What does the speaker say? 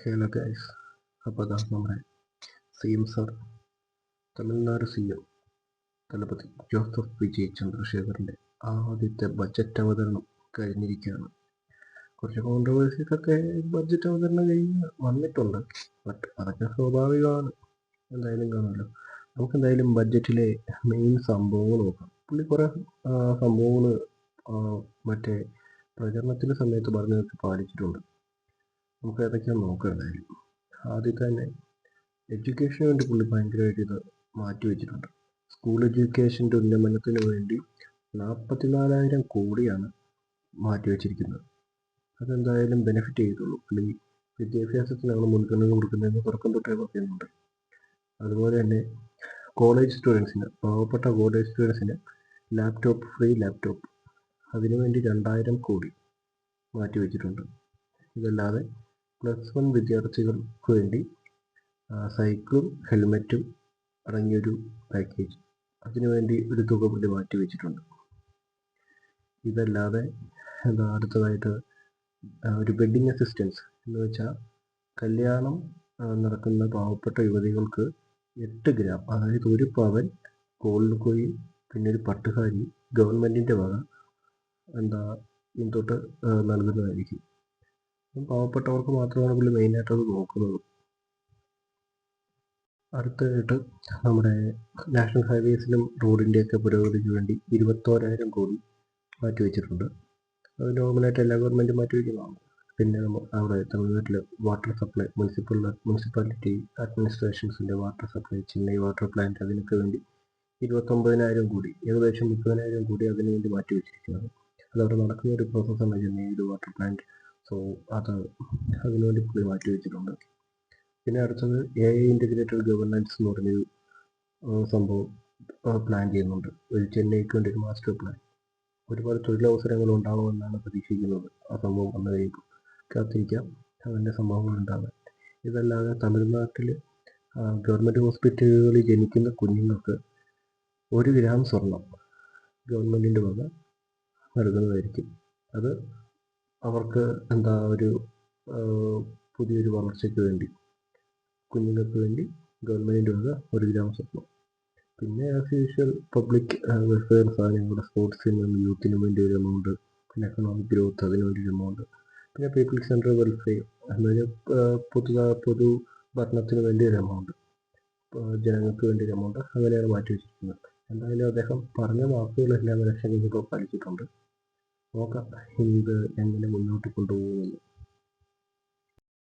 Hello guys, അപ്പോൾ അതാ നമ്മുടെ CM sir, Tamil Nadu CM Thalapathy Joseph Vijay ചന്ദ്രശേഖറിൻ്റെ ആദ്യത്തെ ബഡ്ജറ്റ് അവതരണം കഴിഞ്ഞിരിക്കുകയാണ്. കുറച്ച് കോൺട്രവേഴ്സീസൊക്കെ ബഡ്ജറ്റ് അവതരണം കഴിഞ്ഞ് വന്നിട്ടുണ്ട്. ബട്ട് അതൊക്കെ സ്വാഭാവികമാണ്, എന്തായാലും കാണുമല്ലോ. നമുക്കെന്തായാലും ബഡ്ജറ്റിലെ മെയിൻ സംഭവങ്ങൾ നോക്കാം. പുള്ളി കുറേ സംഭവങ്ങൾ മറ്റേ പ്രചരണത്തിൻ്റെ സമയത്ത് പറഞ്ഞതൊക്കെ പാലിച്ചിട്ടുണ്ട്. നമുക്ക് ഏതൊക്കെയാണ് നോക്കാം. എന്തായാലും ആദ്യത്തെ തന്നെ എഡ്യൂക്കേഷന് വേണ്ടി പുള്ളി ഭയങ്കരമായിട്ട് ഇത് മാറ്റിവെച്ചിട്ടുണ്ട്. സ്കൂൾ എഡ്യൂക്കേഷൻ്റെ ഉന്നമനത്തിന് വേണ്ടി 44,000 കോടിയാണ് മാറ്റിവെച്ചിരിക്കുന്നത്. അതെന്തായാലും ബെനിഫിറ്റ് ചെയ്തുള്ളൂ. പുള്ളി വിദ്യാഭ്യാസത്തിനാണ് മുൻഗണന കൊടുക്കുന്നതെന്ന് തുടക്കം തൊട്ടേ പറയുന്നുണ്ട്. അതുപോലെ തന്നെ കോളേജ് സ്റ്റുഡൻസിന്, പാവപ്പെട്ട കോളേജ് സ്റ്റുഡൻസിന് ഫ്രീ ലാപ്ടോപ്പ് അതിനുവേണ്ടി 2,000 കോടി മാറ്റിവെച്ചിട്ടുണ്ട്. ഇതല്ലാതെ +1 വിദ്യാർത്ഥികൾക്ക് വേണ്ടി സൈക്കിളും ഹെൽമെറ്റും അടങ്ങിയൊരു പാക്കേജ്, അതിനുവേണ്ടി ഒരു തുക പുള്ളി മാറ്റിവെച്ചിട്ടുണ്ട്. ഇതല്ലാതെ അടുത്തതായിട്ട് ഒരു വെഡ്ഡിങ് അസിസ്റ്റൻസ് എന്ന് വെച്ചാൽ കല്യാണം നടക്കുന്ന പാവപ്പെട്ട യുവതികൾക്ക് 8 ഗ്രാം, അതായത് 1 പവൻ ഗോൾഡ് കോയിൻ, പിന്നെ ഒരു പട്ടുസാരി ഗവൺമെൻറ്റിൻ്റെ വക തൊട്ട് നൽകുന്നതായിരിക്കും. പാവപ്പെട്ടവർക്ക് മാത്രമാണ് പുള്ളി മെയിനായിട്ട് അത് നോക്കുന്നത്. അടുത്തതായിട്ട് നമ്മുടെ നാഷണൽ ഹൈവേസിലും റോഡിൻ്റെയൊക്കെ പുരോഗതിക്ക് വേണ്ടി 21,000 കോടി മാറ്റിവെച്ചിട്ടുണ്ട്. അത് നോർമലായിട്ട് എല്ലാ ഗവൺമെൻറ്റും മാറ്റിവെക്കുന്നതാണ്. പിന്നെ അവിടെ തമിഴ്നാട്ടിൽ വാട്ടർ സപ്ലൈ, മുനിസിപ്പാലിറ്റി അഡ്മിനിസ്ട്രേഷൻസിൻ്റെ water supply, Chennai water plant, അതിനൊക്കെ വേണ്ടി 29,000 കോടി, ഏകദേശം 30,000 കോടി അതിനു വേണ്ടി മാറ്റിവെച്ചിരിക്കുകയാണ്. അതവിടെ നടക്കുന്ന ഒരു പ്രോസസ്സാണ് ചെന്നൈ വാട്ടർ പ്ലാന്റ്. സോ അതിനുവേണ്ടി പുള്ളി മാറ്റിവെച്ചിട്ടുണ്ട്. പിന്നെ അടുത്തത് AI ഇൻ്റഗ്രേറ്റഡ് ഗവർണൻസ് എന്ന് പറഞ്ഞൊരു സംഭവം പ്ലാൻ ചെയ്യുന്നുണ്ട്. ഒരു ചെന്നൈക്ക് വേണ്ടി ഒരു മാസ്റ്റർ പ്ലാൻ. ഒരുപാട് തൊഴിലവസരങ്ങൾ ഉണ്ടാകുമെന്നാണ് പ്രതീക്ഷിക്കുന്നത്. ആ സംഭവം വന്നു കഴിയുമ്പോൾ കാത്തിരിക്കാം, അതിൻ്റെ സംഭവങ്ങൾ ഉണ്ടാകാൻ. ഇതല്ലാതെ തമിഴ്നാട്ടിൽ ഗവൺമെൻറ് ഹോസ്പിറ്റലുകളിൽ ജനിക്കുന്ന കുഞ്ഞുങ്ങൾക്ക് 1 ഗ്രാം സ്വർണം ഗവൺമെൻറ്റിൻ്റെ വക നൽകുന്നതായിരിക്കും. അത് അവർക്ക് ഒരു പുതിയൊരു വളർച്ചയ്ക്ക് വേണ്ടി, കുഞ്ഞുങ്ങൾക്ക് വേണ്ടി ഗവൺമെൻറ്റിൻ്റെ വക 1 ഗ്രാം സ്വർണം. പിന്നെ ആസ് യൂഷ്വൽ പബ്ലിക് വെൽഫെയർ സാധനങ്ങൾ, സ്പോർട്സിനും യൂത്തിനും വേണ്ടി ഒരു എമൗണ്ട്, പിന്നെ എക്കണോമിക് ഗ്രോത്ത് അതിന് വേണ്ടി ഒരു എമൗണ്ട്, പിന്നെ പീപ്പിൾസ് സെൻട്രൽ വെൽഫെയർ, പൊതു ഭരണത്തിന് വേണ്ടി ഒരു എമൗണ്ട്, ജനങ്ങൾക്ക് വേണ്ടി ഒരു എമൗണ്ട്, അങ്ങനെയാണ് മാറ്റി വെച്ചിരിക്കുന്നത്. എന്തായാലും അദ്ദേഹം പറഞ്ഞ വാക്കുകളെല്ലാം ഇലക്ഷൻ കഴിഞ്ഞപ്പോൾ പാലിച്ചിട്ടുണ്ട്. നോക്കാം ഇത് എങ്ങനെ മുന്നോട്ട് കൊണ്ടുപോകുമെന്ന്.